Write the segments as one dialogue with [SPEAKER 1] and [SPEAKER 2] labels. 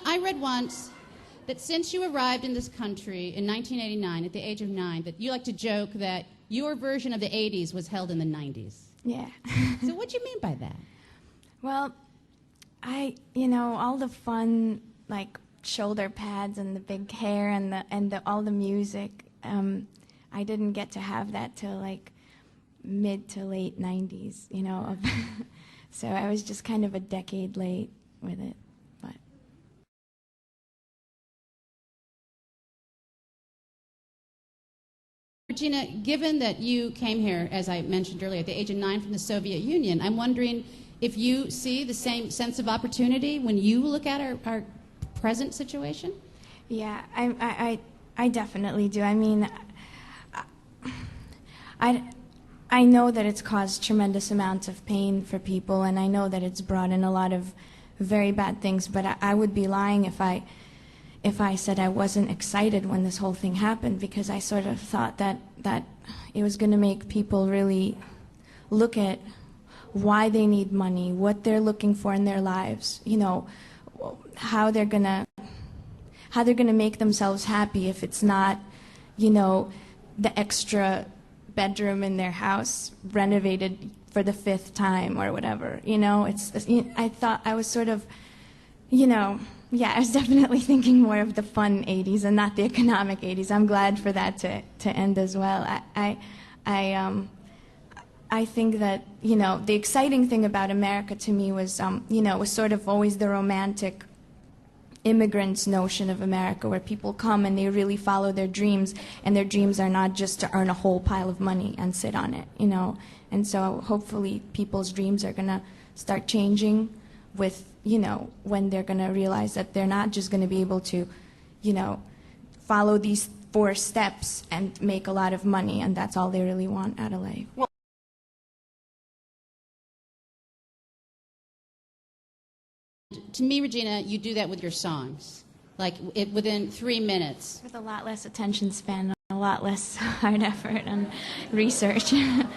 [SPEAKER 1] I read once that since you arrived in this country in 1989 at the age of 9, that you like to joke that your version of the 80s was held in the 90s.
[SPEAKER 2] Yeah.
[SPEAKER 1] So what do you mean by that?
[SPEAKER 2] Well, all the fun, like, shoulder pads and the big hair and all the music, I didn't get to have that till, like, mid to late 90s, So I was just kind of a decade late with it. But
[SPEAKER 1] Regina, given that you came here, as I mentioned earlier, at the age of 9 from the Soviet Union, I'm wondering if you see the same sense of opportunity when you look at our present situation?
[SPEAKER 2] yeah, I definitely do. I mean, I know that it's caused tremendous amounts of pain for people, and I know that it's brought in a lot of very bad things, but I would be lying if I said I wasn't excited when this whole thing happened, because I sort of thought that it was going to make people really look at why they need money, what they're looking for in their lives, how they're going to make themselves happy if it's not, the extra bedroom in their house renovated for the 5th time or whatever. I thought I was sort of, yeah, I was definitely thinking more of the fun 80s and not the economic 80s. I'm glad for that to end as well. I think that, the exciting thing about America to me was, was sort of always the romantic immigrants' notion of America, where people come and they really follow their dreams, and their dreams are not just to earn a whole pile of money and sit on it, And so hopefully people's dreams are going to start changing with, when they're going to realize that they're not just going to be able to, follow these 4 steps and make a lot of money, and that's all they really want out of life.
[SPEAKER 1] To me, Regina, you do that with your songs, like within 3 minutes.
[SPEAKER 2] With a lot less attention span, and a lot less hard effort and research.
[SPEAKER 1] Well,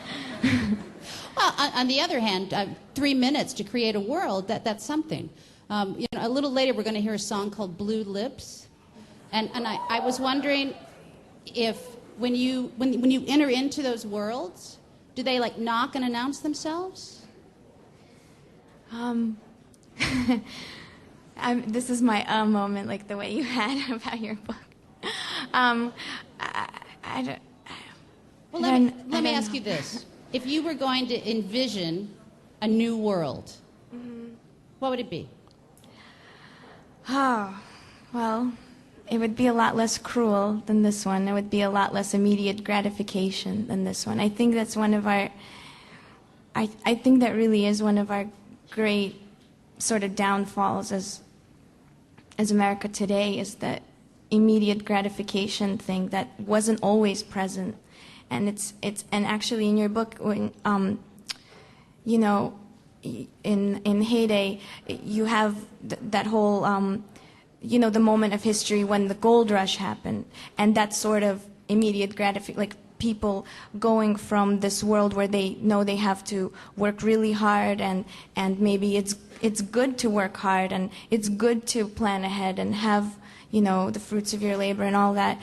[SPEAKER 1] on the other hand, 3 minutes to create a world, that's something. A little later, we're going to hear a song called Blue Lips. And I was wondering if when you enter into those worlds, do they, like, knock and announce themselves?
[SPEAKER 2] This is my moment, like the way you had about your book.
[SPEAKER 1] Well, let me ask you this. If you were going to envision a new world, what would it be?
[SPEAKER 2] Oh, well, it would be a lot less cruel than this one. It would be a lot less immediate gratification than this one. I think that's one of our, I think that really is one of our great sort of downfalls as America today, is the immediate gratification thing that wasn't always present. And and actually in your book, when in heyday, you have that whole the moment of history when the gold rush happened, and that sort of immediate gratification, like people going from this world where they know they have to work really hard, and maybe it's good to work hard, and it's good to plan ahead and have the fruits of your labor and all that,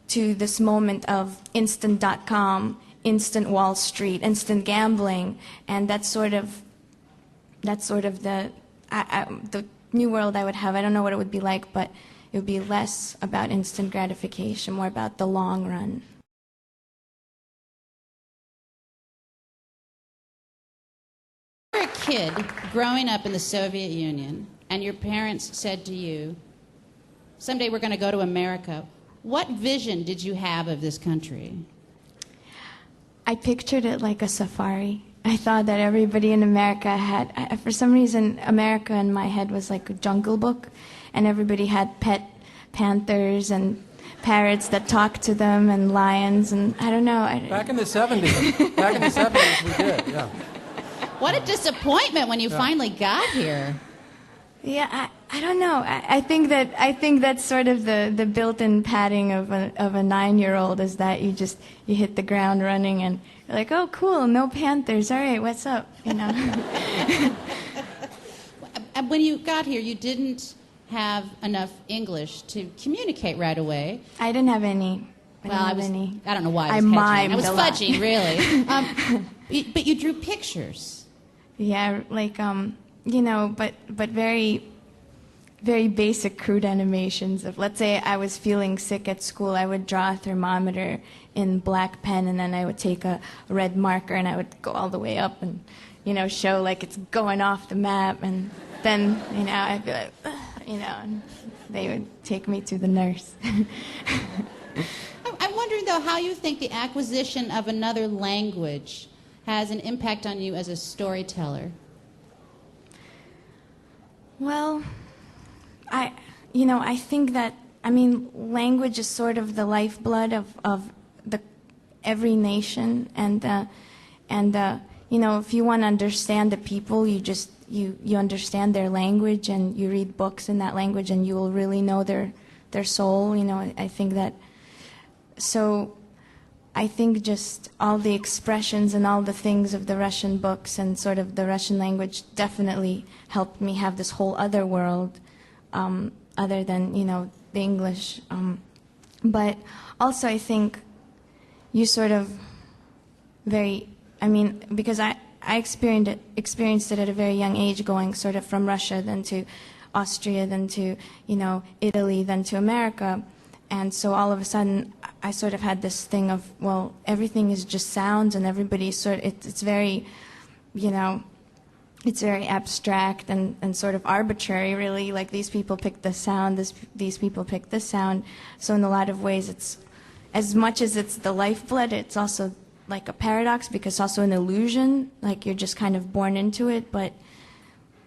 [SPEAKER 2] to this moment of instant.com, instant Wall Street, instant gambling, and that's sort of the new world I would have. I don't know what it would be like, but it would be less about instant gratification, more about the long run.
[SPEAKER 1] You're a kid growing up in the Soviet Union, and your parents said to you, someday we're going to go to America. What vision did you have of this country?
[SPEAKER 2] I pictured it like a safari. I thought that everybody in America had, for some reason, America in my head was like a Jungle Book, and everybody had pet panthers and parrots that talked to them, and lions, and I don't know.
[SPEAKER 3] Back in the 70s. Back in the 70s we did, yeah.
[SPEAKER 1] What a disappointment when you finally got here.
[SPEAKER 2] Yeah, I don't know. I think that's sort of the built-in padding of a 9-year-old, is that you hit the ground running and you're like, oh, cool, no panthers. All right, what's up?
[SPEAKER 1] When you got here, you didn't have enough English to communicate right away.
[SPEAKER 2] I didn't have any.
[SPEAKER 1] I don't know why I was
[SPEAKER 2] I
[SPEAKER 1] hedging.
[SPEAKER 2] mimed
[SPEAKER 1] I was
[SPEAKER 2] a lot.
[SPEAKER 1] fudging, really. But you drew pictures.
[SPEAKER 2] Yeah, like but very, very basic, crude animations of, let's say I was feeling sick at school, I would draw a thermometer in black pen, and then I would take a red marker and I would go all the way up and, show like it's going off the map, and then, I'd be like, ugh, and they would take me to the nurse.
[SPEAKER 1] I'm wondering, though, how you think the acquisition of another language has an impact on you as a storyteller.
[SPEAKER 2] Well, I think that, language is sort of the lifeblood of every nation, and if you want to understand the people, you understand their language, and you read books in that language, and you will really know their soul. I think that. So, I think just all the expressions and all the things of the Russian books and sort of the Russian language definitely helped me have this whole other world, other than, the English. But also I think you sort of because I experienced it at a very young age, going sort of from Russia, then to Austria, then to, Italy, then to America. And so all of a sudden, I sort of had this thing of, well, everything is just sounds, and everybody's it's very, it's very abstract and sort of arbitrary, really. Like, these people pick this sound, these people pick this sound. So in a lot of ways, it's, as much as it's the lifeblood, it's also like a paradox, because it's also an illusion. Like, you're just kind of born into it, but,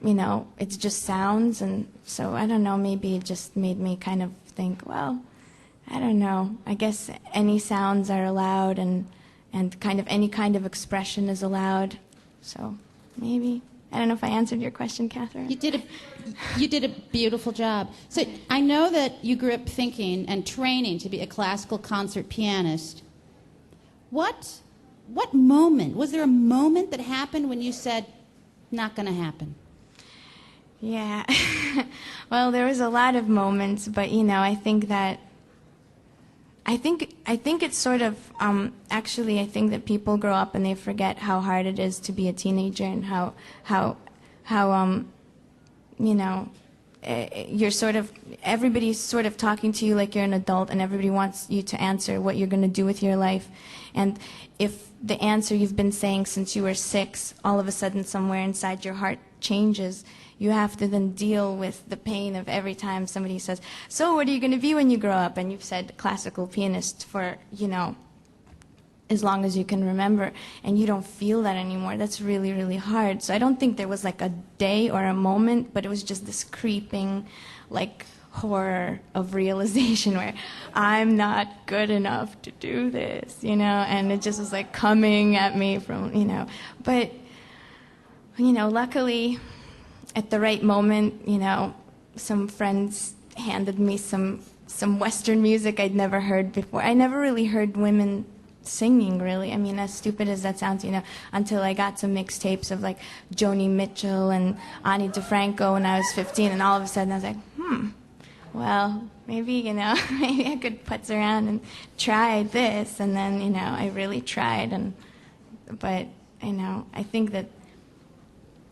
[SPEAKER 2] it's just sounds. And so, I don't know, maybe it just made me kind of think, well, I don't know. I guess any sounds are allowed, and kind of any kind of expression is allowed. So maybe. I don't know if I answered your question, Catherine.
[SPEAKER 1] You did a beautiful job. So I know that you grew up thinking and training to be a classical concert pianist. What moment? Was there a moment that happened when you said, not going to happen?
[SPEAKER 2] Yeah. Well, there was a lot of moments, but I think that I think it's sort of, actually, I think that people grow up and they forget how hard it is to be a teenager, and how you're sort of, everybody's sort of talking to you like you're an adult, and everybody wants you to answer what you're going to do with your life. And if the answer you've been saying since you were 6, all of a sudden somewhere inside your heart changes, you have to then deal with the pain of every time somebody says, so what are you going to be when you grow up? And you've said classical pianist for, as long as you can remember, and you don't feel that anymore. That's really, really hard. So I don't think there was like a day or a moment, but it was just this creeping, like, horror of realization where I'm not good enough to do this, and it just was like coming at me from, but, luckily, at the right moment, some friends handed me some Western music I'd never heard before. I never really heard women singing, really. As stupid as that sounds, until I got some mixtapes of, like, Joni Mitchell and Ani DeFranco when I was 15, and all of a sudden I was like, well, maybe, maybe I could putz around and try this. And then, I really tried. But, I think that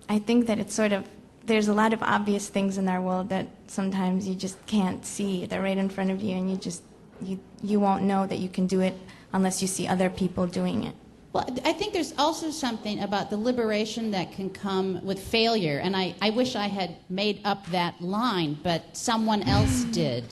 [SPEAKER 2] it's sort of, there's a lot of obvious things in our world that sometimes you just can't see. They're right in front of you, and you won't know that you can do it unless you see other people doing it.
[SPEAKER 1] Well, I think there's also something about the liberation that can come with failure, and I wish I had made up that line, but someone else did.